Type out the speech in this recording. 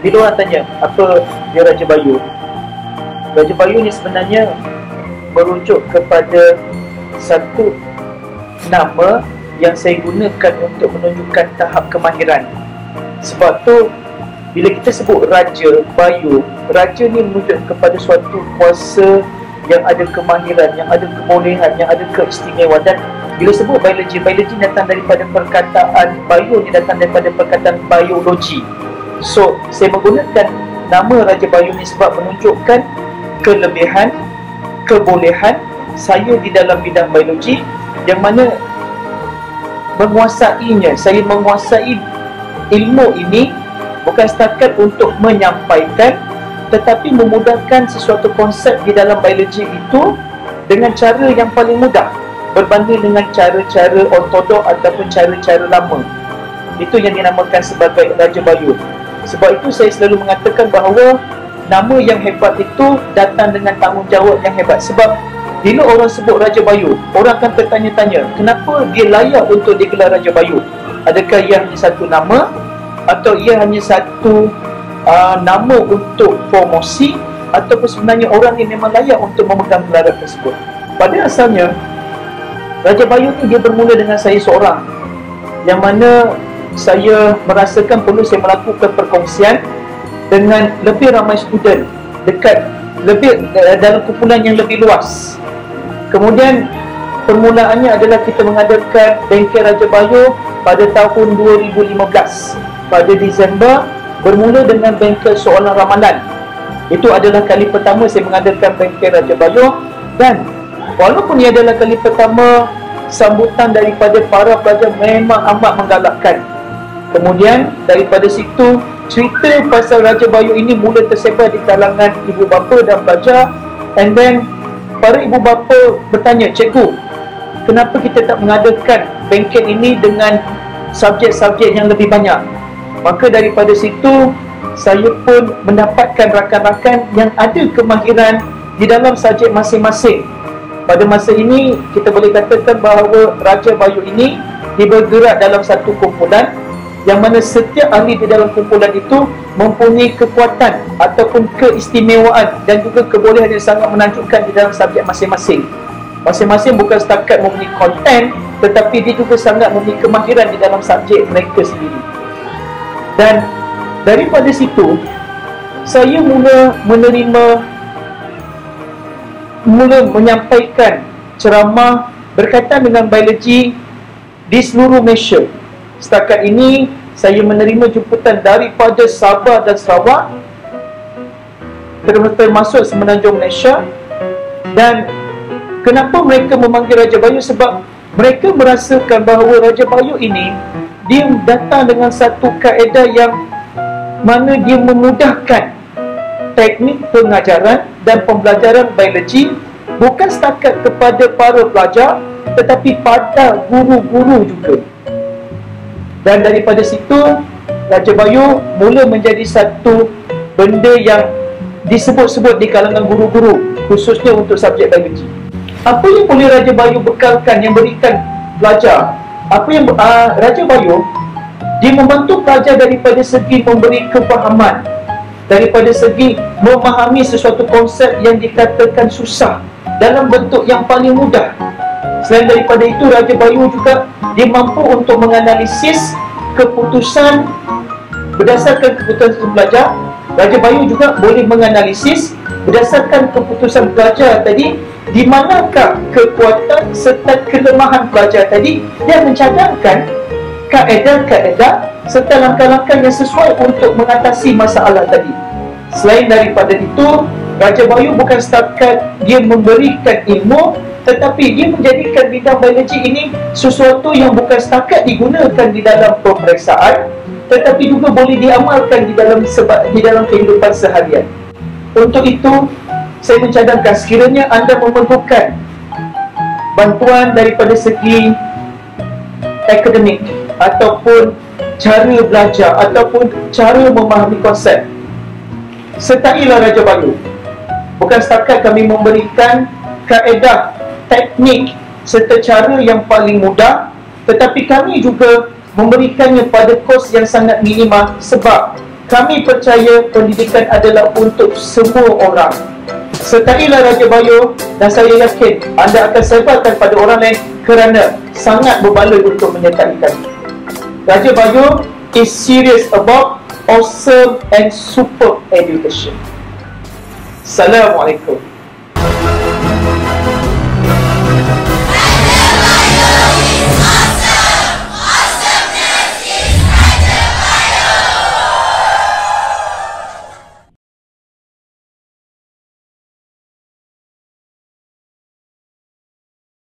bila orang tanya apa dia Raja Bayu, Raja Bayu ni sebenarnya merujuk kepada satu nama yang saya gunakan untuk menunjukkan tahap kemahiran. Sebab tu bila kita sebut Raja Bayu, Raja ni merujuk kepada suatu kuasa yang ada kemahiran, yang ada kebolehan, yang ada keistimewaan. Dan bila sebut biologi, biologi datang daripada perkataan bio, ni datang daripada perkataan biologi. So, saya menggunakan nama Raja Bayu ni sebab menunjukkan kelebihan, kebolehan saya di dalam bidang biologi, yang mana menguasainya, saya menguasai ilmu ini bukan setakat untuk menyampaikan, tetapi memudahkan sesuatu konsep di dalam biologi itu dengan cara yang paling mudah berbanding dengan cara-cara ortodok ataupun cara-cara lama. Itu yang dinamakan sebagai Raja Bayu. Sebab itu saya selalu mengatakan bahawa nama yang hebat itu datang dengan tanggungjawab yang hebat. Sebab bila orang sebut Raja Bayu, orang akan tertanya-tanya, kenapa dia layak untuk digelar Raja Bayu? Adakah ia hanya satu nama, atau ia hanya satu nama untuk promosi, ataupun sebenarnya orang ini memang layak untuk memegang gelaran tersebut? Pada asalnya, Raja Bayu ini dia bermula dengan saya seorang, yang mana saya merasakan perlu saya melakukan perkongsian dengan lebih ramai student, dekat lebih dalam kumpulan yang lebih luas. Kemudian permulaannya adalah kita mengadakan bengkel Raja Bayu pada tahun 2015. Pada Disember, bermula dengan bengkel soalan ramalan. Itu adalah kali pertama saya mengadakan bengkel Raja Bayu. Dan walaupun ia adalah kali pertama, sambutan daripada para pelajar memang amat menggalakkan. Kemudian daripada situ, cerita pasal Raja Bayu ini mula tersebar di kalangan ibu bapa dan pelajar. And then para ibu bapa bertanya, cikgu, kenapa kita tak mengadakan bengkel ini dengan subjek-subjek yang lebih banyak? Maka daripada situ, saya pun mendapatkan rakan-rakan yang ada kemahiran di dalam subjek masing-masing. Pada masa ini, kita boleh katakan bahawa Raja Bayu ini dia bergerak dalam satu kumpulan, yang mana setiap ahli di dalam kumpulan itu mempunyai kekuatan ataupun keistimewaan dan juga kebolehan yang sangat menakjubkan di dalam subjek masing-masing. Masing-masing bukan setakat mempunyai konten, tetapi dia juga sangat mempunyai kemahiran di dalam subjek mereka sendiri. Dan daripada situ, saya mula menyampaikan ceramah berkaitan dengan biologi di seluruh Malaysia. Setakat ini, saya menerima jemputan daripada Sabah dan Sarawak, termasuk Semenanjung Malaysia. Dan kenapa mereka memanggil Raja Bayu? Sebab mereka merasakan bahawa Raja Bayu ini dia datang dengan satu kaedah yang mana dia memudahkan teknik pengajaran dan pembelajaran biologi bukan setakat kepada para pelajar, tetapi pada guru-guru juga. Dan daripada situ, Raja Bayu mula menjadi satu benda yang disebut-sebut di kalangan guru-guru, khususnya untuk subjek biologi. Apa yang boleh Raja Bayu bekalkan, yang berikan pelajar? Apa yang Raja Bayu, dia membantu pelajar daripada segi memberi kefahaman, daripada segi memahami sesuatu konsep yang dikatakan susah dalam bentuk yang paling mudah. Selain daripada itu, Raja Bayu juga dia mampu untuk menganalisis keputusan berdasarkan keputusan pelajar. Raja Bayu juga boleh menganalisis berdasarkan keputusan pelajar tadi, di manakah kekuatan serta kelemahan pelajar tadi, dan mencadangkan kaedah-kaedah serta langkah-langkah yang sesuai untuk mengatasi masalah tadi. Selain daripada itu, Raja Bayu bukan setakat dia memberikan ilmu, tetapi dia menjadikan bidang biologi ini sesuatu yang bukan setakat digunakan di dalam pemeriksaan, tetapi juga boleh diamalkan di dalam kehidupan seharian. Untuk itu, saya mencadangkan sekiranya anda memerlukan bantuan daripada segi akademik ataupun cara belajar ataupun cara memahami konsep, sertailah Raja Bayu. Bukan setakat kami memberikan kaedah, teknik serta cara yang paling mudah, tetapi kami juga memberikannya pada kos yang sangat minimal. Sebab Kami percaya pendidikan adalah untuk semua orang. Sertailah Raja Bayu dan saya yakin anda akan sebarkan pada orang lain kerana sangat berbaloi untuk menyertai kami. Raja Bayu is serious about awesome and super education. Assalamualaikum.